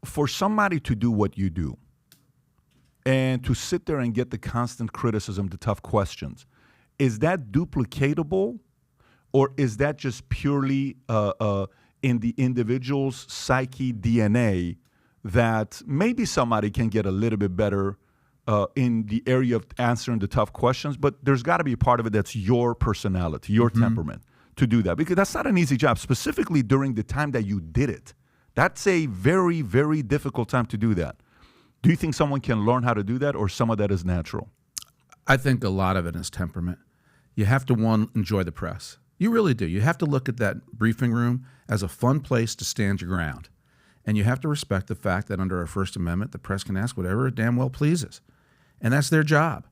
for somebody to do what you do and to sit there and get the constant criticism, the tough questions, is that duplicatable, or is that just purely in the individual's psyche DNA that maybe somebody can get a little bit better in the area of answering the tough questions, but there's got to be a part of it that's your personality, your temperament to do that, because that's not an easy job, specifically during the time that you did it. That's a very, very difficult time to do that. Do you think someone can learn how to do that, or some of that is natural? I think a lot of it is temperament. You have to, one, enjoy the press. You really do. You have to look at that briefing room as a fun place to stand your ground. And you have to respect the fact that under our First Amendment, the press can ask whatever it damn well pleases. And that's their job.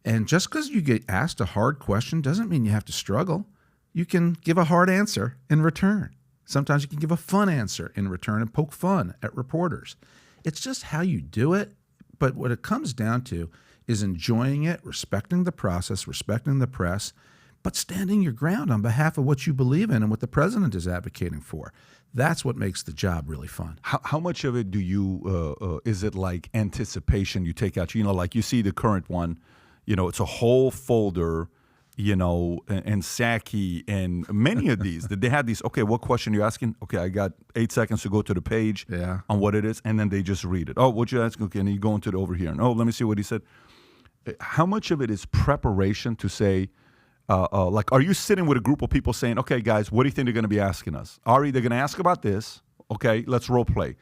And just because you get asked a hard question doesn't mean you have to struggle. You can give a hard answer in return. Sometimes you can give a fun answer in return and poke fun at reporters. It's just how you do it. But what it comes down to is enjoying it, respecting the process, respecting the press, but standing your ground on behalf of what you believe in and what the president is advocating for. That's what makes the job really fun. How much of it do you, is it like anticipation you take out? You know, like you see the current one, you know, it's a whole folder, you know, and Psaki and many of these, that they had these, okay, what question are you asking? Okay, I got 8 seconds to go to the page on what it is, and then they just read it. Oh, what you ask? Okay, and you go into it over here. And, oh, let me see what he said. How much of it is preparation to say, like, are you sitting with a group of people saying, okay, guys, what do you think they're going to be asking us? Ari, they're going to ask about this. Okay, let's role play.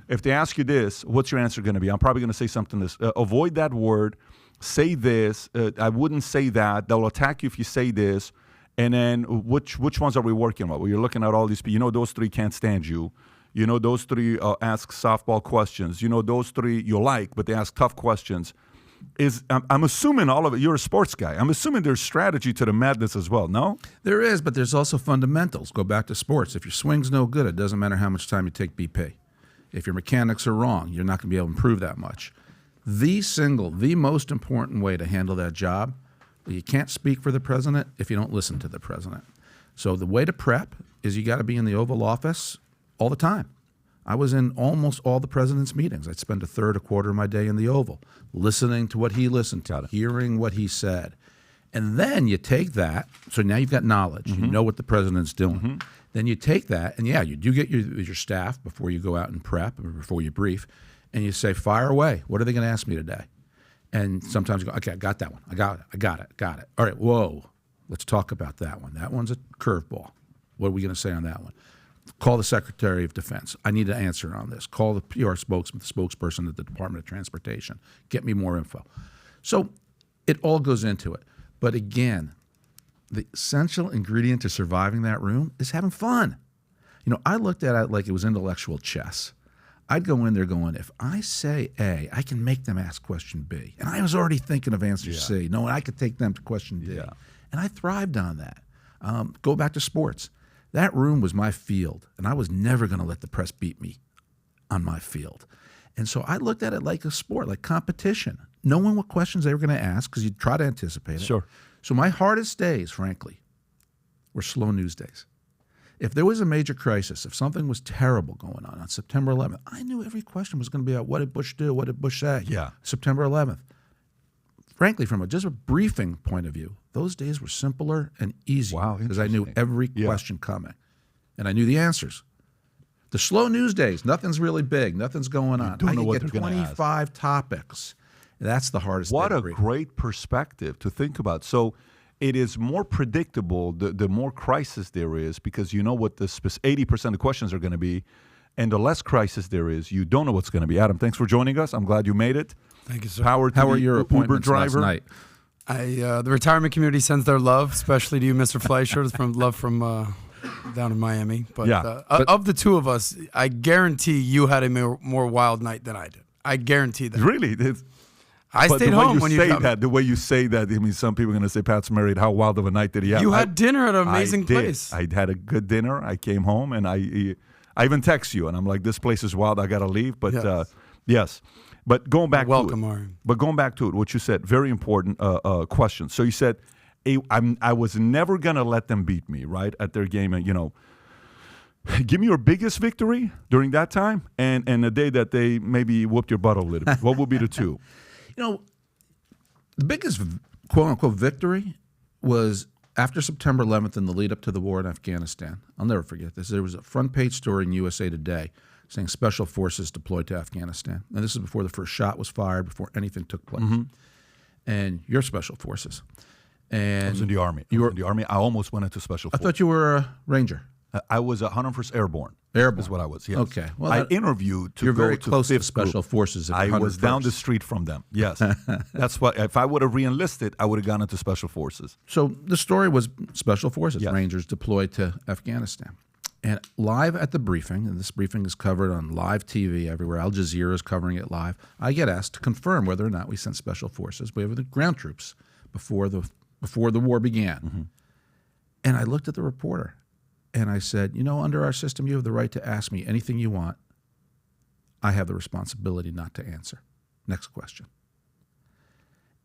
If they ask you this, what's your answer going to be? I'm probably going to say something this. Avoid that word. Say this. I wouldn't say that. They'll attack you if you say this. And then which ones are we working with? Well, you're looking at all these people. You know those three can't stand you. You know those three ask softball questions. You know those three you like, but they ask tough questions. I'm assuming all of it, you're a sports guy. I'm assuming there's strategy to the madness as well, no? There is, but there's also fundamentals. Go back to sports. If your swing's no good, it doesn't matter how much time you take BP. If your mechanics are wrong, you're not going to be able to improve that much. The most important way to handle that job, you can't speak for the president if you don't listen to the president. So the way to prep is you got to be in the Oval Office all the time. I was in almost all the president's meetings. I'd spend a quarter of my day in the Oval, listening to what he listened to, hearing what he said. And then you take that, so now you've got knowledge. You know what the president's doing. Then you take that, and yeah, you do get your staff before you go out and prep, or before you brief, and you say, fire away. What are they going to ask me today? And sometimes you go, okay, I got that one. I got it. All right, whoa, let's talk about that one. That one's a curveball. What are we going to say on that one? Call the Secretary of Defense. I need an answer on this. Call the PR spokesperson at the Department of Transportation. Get me more info. So it all goes into it. But again, the essential ingredient to surviving that room is having fun. You know, I looked at it like it was intellectual chess. I'd go in there going, if I say A, I can make them ask question B. And I was already thinking of answer C, knowing I could take them to question D. And I thrived on that. Go back to sports. That room was my field, and I was never going to let the press beat me on my field. And so I looked at it like a sport, like competition, knowing what questions they were going to ask because you'd try to anticipate it. Sure. So my hardest days, frankly, were slow news days. If there was a major crisis, if something was terrible going on September 11th, I knew every question was going to be about what did Bush do, what did Bush say? September 11th. Frankly, from just a briefing point of view, those days were simpler and easier because I knew every question coming, and I knew the answers. The slow news days, nothing's really big, nothing's going on. I get 25 topics. That's the hardest. What a great perspective to think about. So it is more predictable the more crisis there is, because you know what the 80% of the questions are going to be, and the less crisis there is, you don't know what's going to be. Adam, thanks for joining us. I'm glad you made it. Thank you, sir. How are your appointments driver last night? The retirement community sends their love, especially to you, Mr. Fleischer. It's from love from down in Miami. But of the two of us, I guarantee you had a more wild night than I did. I guarantee that. Really? I stayed home when you say that. The way you say that, I mean, some people are going to say Pat's married. How wild of a night did he have? You had dinner at an amazing place. I had a good dinner. I came home, and I even text you, and I'm like, this place is wild. I got to leave. But yes. But going back to it, what you said, very important question. So you said, I was never going to let them beat me, right, at their game. And, you know, Give me your biggest victory during that time and a day that they maybe whooped your butt a little bit. What would be the two? The biggest quote-unquote victory was after September 11th and the lead up to the war in Afghanistan. I'll never forget this. There was a front-page story in USA Today saying Special Forces deployed to Afghanistan. And this is before the first shot was fired, before anything took place. And you're Special Forces. And I was in the Army. I almost went into Special Forces. I thought you were a Ranger. I was 101st Airborne. Airborne is what I was, yes. Okay. Well, I interviewed to you're go very to close to 5th Special Group. Forces. At I was 101st. down the street from them, yes. That's what, if I would have re-enlisted, I would have gone into Special Forces. So the story was Special Forces, Yes. Rangers deployed to Afghanistan. And live at the briefing, and this briefing is covered on live TV everywhere, Al Jazeera is covering it live, I get asked to confirm whether or not we sent Special Forces. We have the ground troops before the war began. And I looked at the reporter, and I said, under our system, you have the right to ask me anything you want. I have the responsibility not to answer. Next question.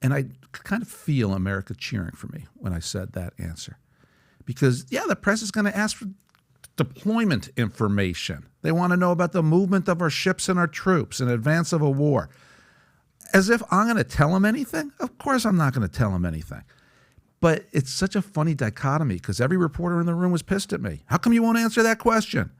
And I kind of feel America cheering for me when I said that answer. Because, the press is going to ask for deployment information. They want to know about the movement of our ships and our troops in advance of a war. As if I'm going to tell them anything? Of course I'm not going to tell them anything. But it's such a funny dichotomy because every reporter in the room was pissed at me. How come you won't answer that question?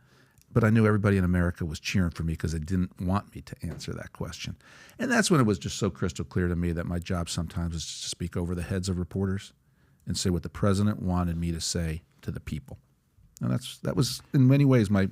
But I knew everybody in America was cheering for me because they didn't want me to answer that question. And that's when it was just so crystal clear to me that my job sometimes is to speak over the heads of reporters and say what the president wanted me to say to the people. And that was in many ways my,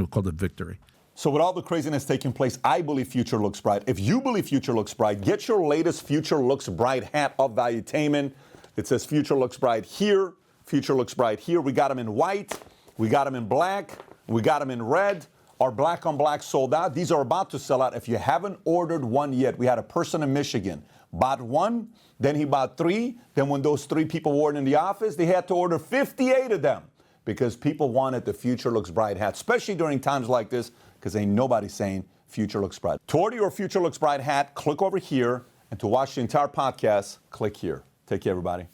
called a victory. So with all the craziness taking place, I believe future looks bright. If you believe future looks bright, get your latest Future Looks Bright hat of Valuetainment. It says Future Looks Bright here, Future Looks Bright here. We got them in white, we got them in black, we got them in red. Our black on black sold out. These are about to sell out. If you haven't ordered one yet, we had a person in Michigan, bought one, then he bought 3. Then when those 3 people weren't in the office, they had to order 58 of them because people wanted the Future Looks Bright hat, especially during times like this, because ain't nobody saying Future Looks Bright. To order your Future Looks Bright hat, click over here. And to watch the entire podcast, click here. Take care, everybody.